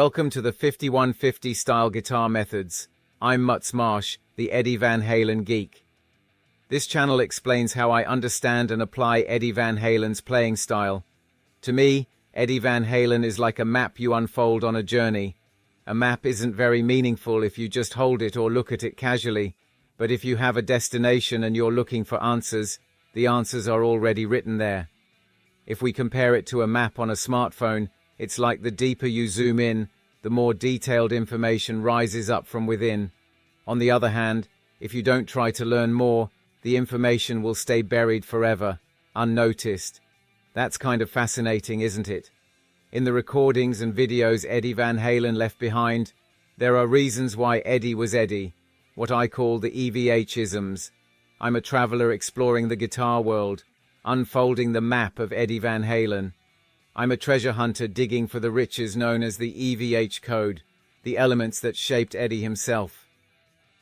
Welcome to the 5150 style guitar methods. I'm Mutz Marsh, the Eddie Van Halen geek. This channel explains how I understand and apply Eddie Van Halen's playing style. To me, Eddie Van Halen is like a map you unfold on a journey. A map isn't very meaningful if you just hold it or look at it casually, but if you have a destination and you're looking for answers, the answers are already written there. If we compare it to a map on a smartphone, it's like the deeper you zoom in, the more detailed information rises up from within. On the other hand, if you don't try to learn more, the information will stay buried forever, unnoticed. That's kind of fascinating, isn't it? In the recordings and videos Eddie Van Halen left behind, there are reasons why Eddie was Eddie, what I call the EVH-isms. I'm a traveler exploring the guitar world, unfolding the map of Eddie Van Halen. I'm a treasure hunter digging for the riches known as the EVH code, the elements that shaped Eddie himself.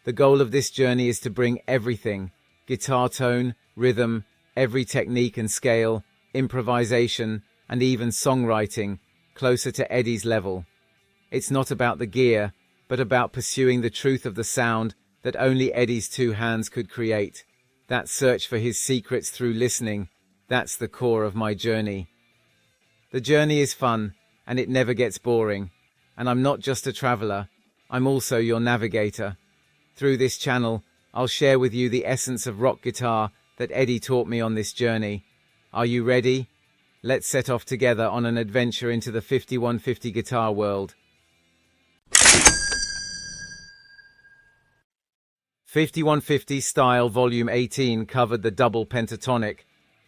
The goal of this journey is to bring everything, guitar tone, rhythm, every technique and scale, improvisation, and even songwriting, closer to Eddie's level. It's not about the gear, but about pursuing the truth of the sound that only Eddie's two hands could create. That search for his secrets through listening, that's the core of my journey. The journey is fun, and it never gets boring. And I'm not just a traveler, I'm also your navigator. Through this channel, I'll share with you the essence of rock guitar that Eddie taught me on this journey. Are you ready? Let's set off together on an adventure into the 5150 guitar world. 5150 Style Volume 18 covered the double pentatonic,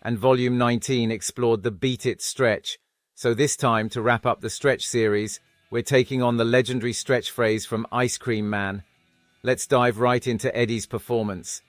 and Volume 19 explored the Beat It stretch. So this time, to wrap up the stretch series, we're taking on the legendary stretch phrase from Ice Cream Man. Let's dive right into Eddie's performance.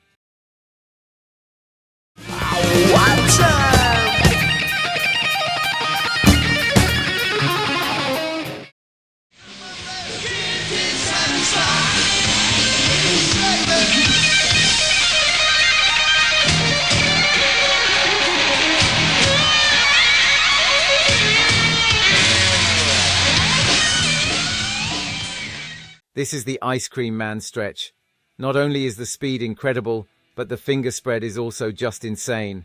This is the Ice Cream Man stretch. Not only is the speed incredible, but the finger spread is also just insane.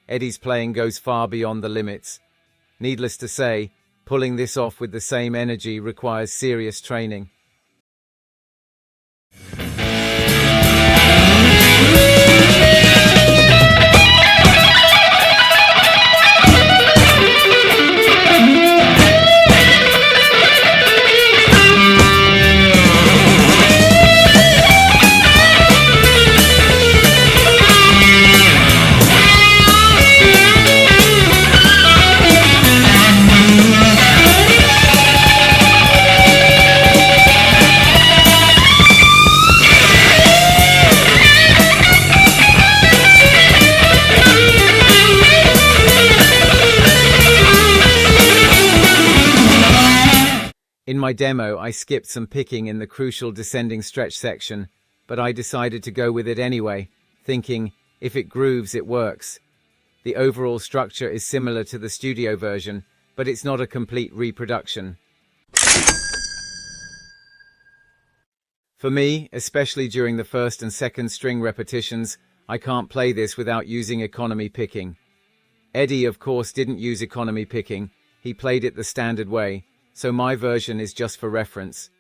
Eddie's playing goes far beyond the limits. Needless to say, pulling this off with the same energy requires serious training. In my demo, I skipped some picking in the crucial descending stretch section, but I decided to go with it anyway, thinking, if it grooves, it works. The overall structure is similar to the studio version, but it's not a complete reproduction. For me, especially during the first and second string repetitions, I can't play this without using economy picking. Eddie, of course, didn't use economy picking. He played it the standard way. So my version is just for reference.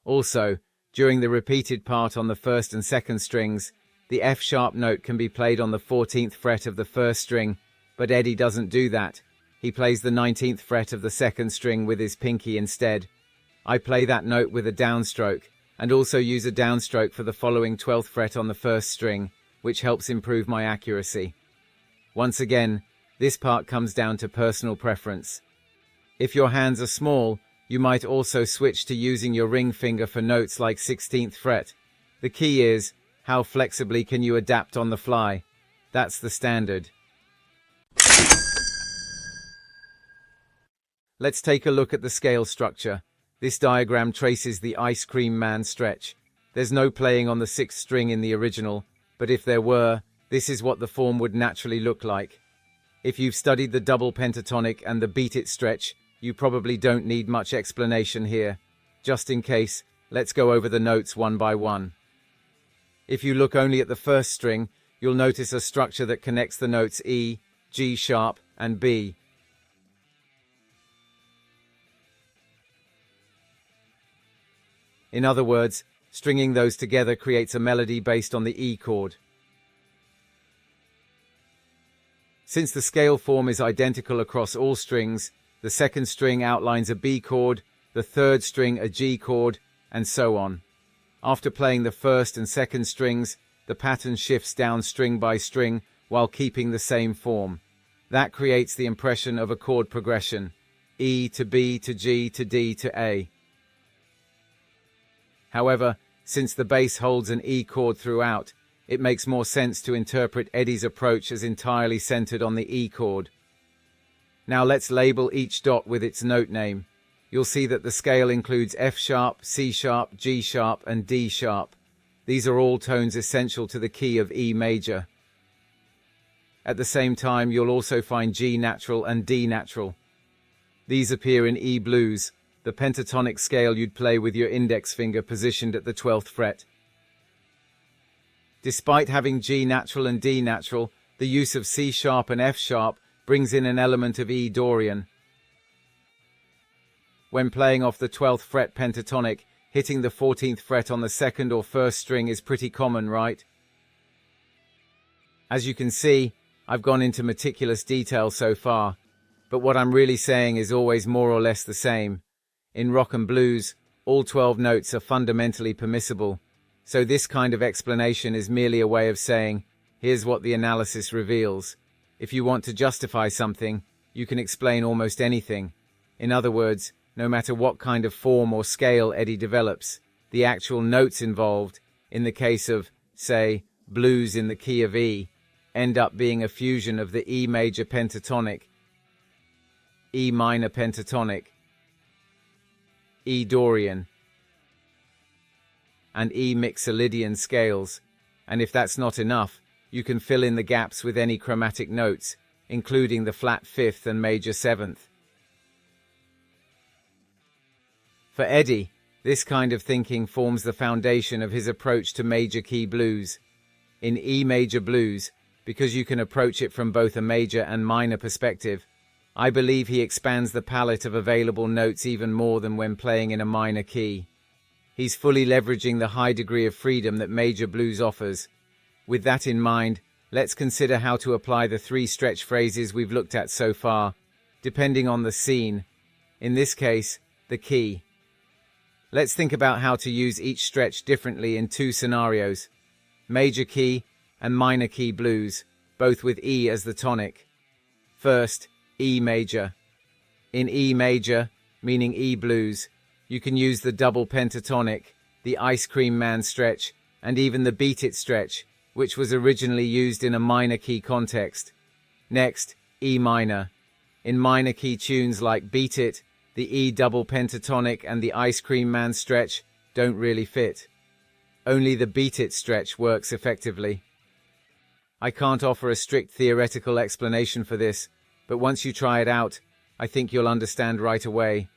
Also, during the repeated part on the first and second strings, the F-sharp note can be played on the 14th fret of the first string, but Eddie doesn't do that. He plays the 19th fret of the second string with his pinky instead. I play that note with a downstroke, and also use a downstroke for the following 12th fret on the first string, which helps improve my accuracy. Once again, this part comes down to personal preference. If your hands are small, you might also switch to using your ring finger for notes like 16th fret. The key is, how flexibly can you adapt on the fly? That's the standard. Let's take a look at the scale structure. This diagram traces the Ice Cream Man stretch. There's no playing on the sixth string in the original, but if there were, this is what the form would naturally look like. If you've studied the double pentatonic and the beat it stretch, you probably don't need much explanation here. Just in case, let's go over the notes one by one. If you look only at the first string, you'll notice a structure that connects the notes E, G sharp, and B. In other words, stringing those together creates a melody based on the E chord. Since the scale form is identical across all strings, the second string outlines a B chord, the third string a G chord, and so on. After playing the first and second strings, the pattern shifts down string by string while keeping the same form. That creates the impression of a chord progression: E to B to G to D to A. However, since the bass holds an E chord throughout, it makes more sense to interpret Eddie's approach as entirely centered on the E chord. Now let's label each dot with its note name. You'll see that the scale includes F sharp, C sharp, G sharp, and D sharp. These are all tones essential to the key of E major. At the same time, you'll also find G natural and D natural. These appear in E blues, the pentatonic scale you'd play with your index finger positioned at the 12th fret. Despite having G natural and D natural, the use of C sharp and F sharp brings in an element of E Dorian. When playing off the 12th fret pentatonic, hitting the 14th fret on the second or first string is pretty common, right? As you can see, I've gone into meticulous detail so far, but what I'm really saying is always more or less the same. In rock and blues, all 12 notes are fundamentally permissible, so this kind of explanation is merely a way of saying, here's what the analysis reveals. If you want to justify something, you can explain almost anything. In other words, no matter what kind of form or scale Eddie develops, the actual notes involved, in the case of, say, blues in the key of E, end up being a fusion of the E major pentatonic, E minor pentatonic, E Dorian, and E Mixolydian scales, and if that's not enough, you can fill in the gaps with any chromatic notes, including the flat 5th and major 7th. For Eddie, this kind of thinking forms the foundation of his approach to major key blues. In E major blues, because you can approach it from both a major and minor perspective, I believe he expands the palette of available notes even more than when playing in a minor key. He's fully leveraging the high degree of freedom that major blues offers. With that in mind, let's consider how to apply the 3 stretch phrases we've looked at so far, depending on the scene. In this case, the key. Let's think about how to use each stretch differently in 2 scenarios: major key and minor key blues, both with E as the tonic. First, E major. In E major, meaning E blues, you can use the double pentatonic, the Ice Cream Man stretch, and even the Beat It stretch, which was originally used in a minor key context. Next, E minor. In minor key tunes like Beat It, the E double pentatonic and the Ice Cream Man stretch don't really fit. Only the Beat It stretch works effectively. I can't offer a strict theoretical explanation for this, but once you try it out, I think you'll understand right away.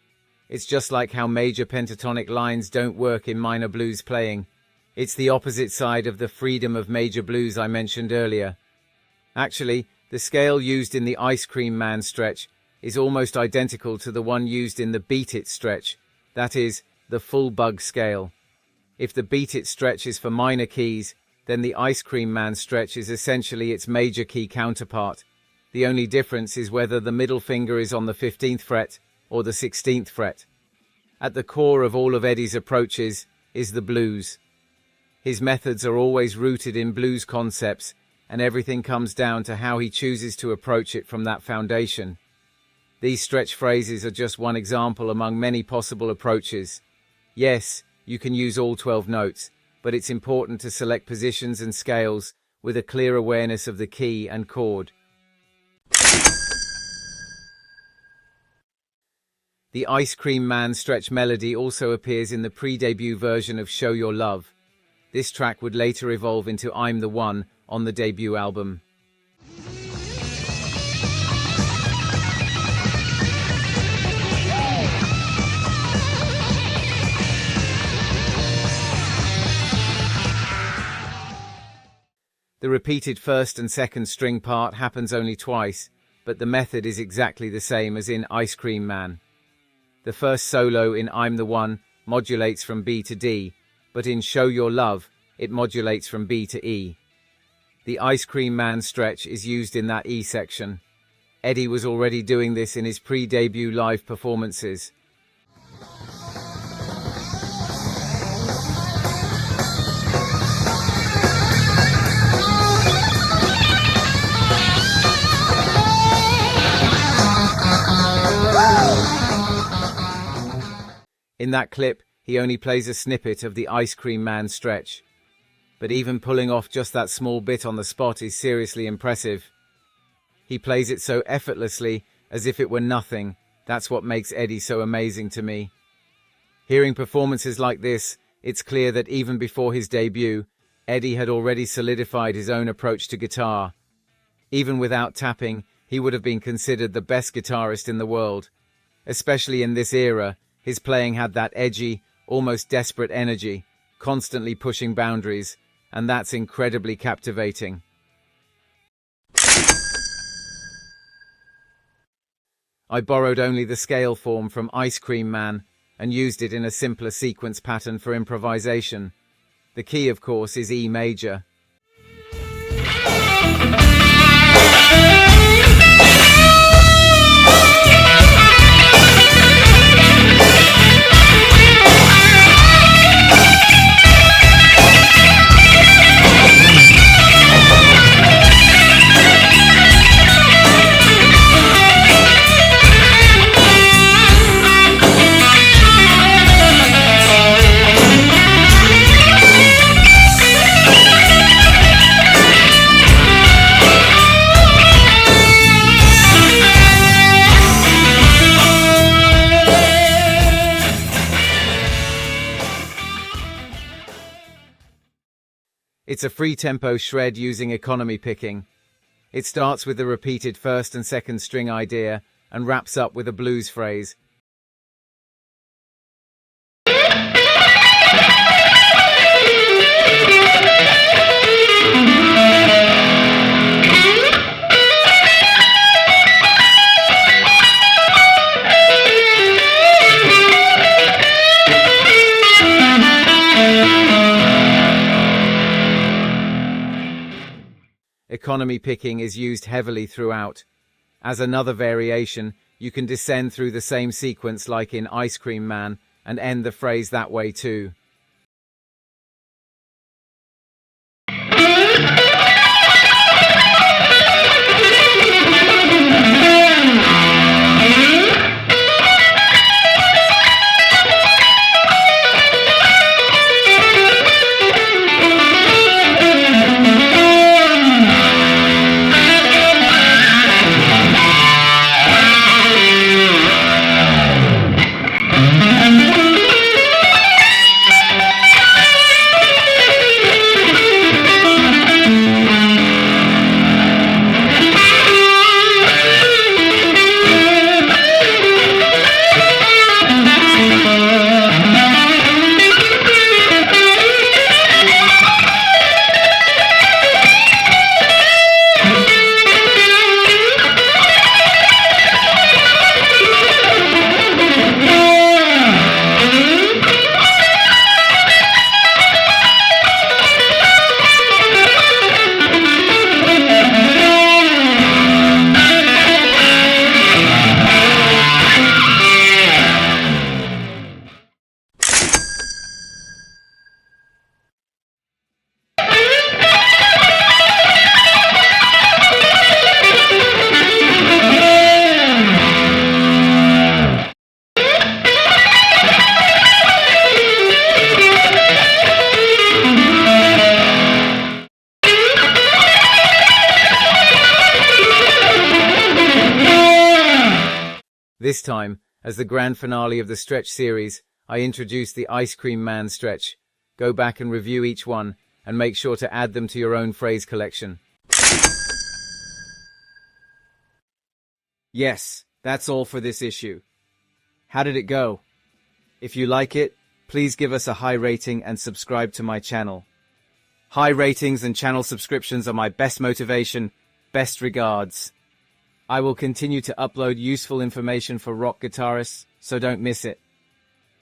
It's just like how major pentatonic lines don't work in minor blues playing. It's the opposite side of the freedom of major blues I mentioned earlier. Actually, the scale used in the Ice Cream Man stretch is almost identical to the one used in the Beat It stretch, that is, the full bug scale. If the Beat It stretch is for minor keys, then the Ice Cream Man stretch is essentially its major key counterpart. The only difference is whether the middle finger is on the 15th fret or the 16th fret. At the core of all of Eddie's approaches is the blues. His methods are always rooted in blues concepts, and everything comes down to how he chooses to approach it from that foundation. These stretch phrases are just one example among many possible approaches. Yes, you can use all 12 notes, but it's important to select positions and scales with a clear awareness of the key and chord. The Ice Cream Man stretch melody also appears in the pre-debut version of Show Your Love. This track would later evolve into I'm the One on the debut album. The repeated first and second string part happens only twice, but the method is exactly the same as in Ice Cream Man. The first solo in I'm the One modulates from B to D, but in Show Your Love, it modulates from B to E. The Ice Cream Man stretch is used in that E section. Eddie was already doing this in his pre-debut live performances. In that clip, he only plays a snippet of the Ice Cream Man stretch. But even pulling off just that small bit on the spot is seriously impressive. He plays it so effortlessly, as if it were nothing. That's what makes Eddie so amazing to me. Hearing performances like this, it's clear that even before his debut, Eddie had already solidified his own approach to guitar. Even without tapping, he would have been considered the best guitarist in the world. Especially in this era, his playing had that edgy, almost desperate energy, constantly pushing boundaries, and that's incredibly captivating. I borrowed only the scale form from Ice Cream Man and used it in a simpler sequence pattern for improvisation. The key, of course, is E major. It's a free-tempo shred using economy picking. It starts with the repeated first and second string idea and wraps up with a blues phrase. Economy picking is used heavily throughout. As another variation, you can descend through the same sequence like in Ice Cream Man and end the phrase that way too. time, as the grand finale of the stretch series, I introduced the Ice Cream Man stretch. Go back and review each one, and make sure to add them to your own phrase collection. Yes, that's all for this issue. How did it go? If you like it, please give us a high rating and subscribe to my channel. High ratings and channel subscriptions are my best motivation. Best regards. I will continue to upload useful information for rock guitarists, so don't miss it.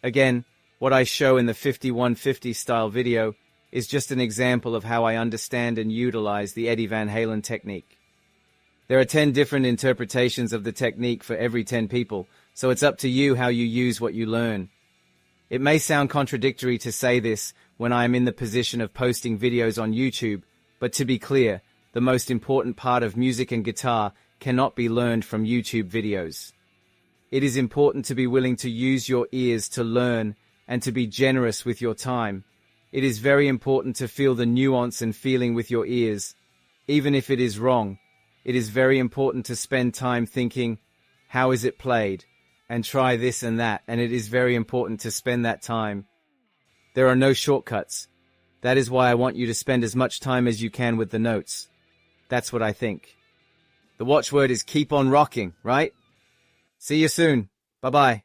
Again, what I show in the 5150 style video is just an example of how I understand and utilize the Eddie Van Halen technique. There are 10 different interpretations of the technique for every 10 people, so it's up to you how you use what you learn. It may sound contradictory to say this when I am in the position of posting videos on YouTube, but to be clear, the most important part of music and guitar cannot be learned from YouTube videos. It is important to be willing to use your ears to learn and to be generous with your time. It is very important to feel the nuance and feeling with your ears. Even if it is wrong, it is very important to spend time thinking, how is it played? And try this and that, and it is very important to spend that time. There are no shortcuts. That is why I want you to spend as much time as you can with the notes. That's what I think. The watchword is keep on rocking, right? See you soon. Bye-bye.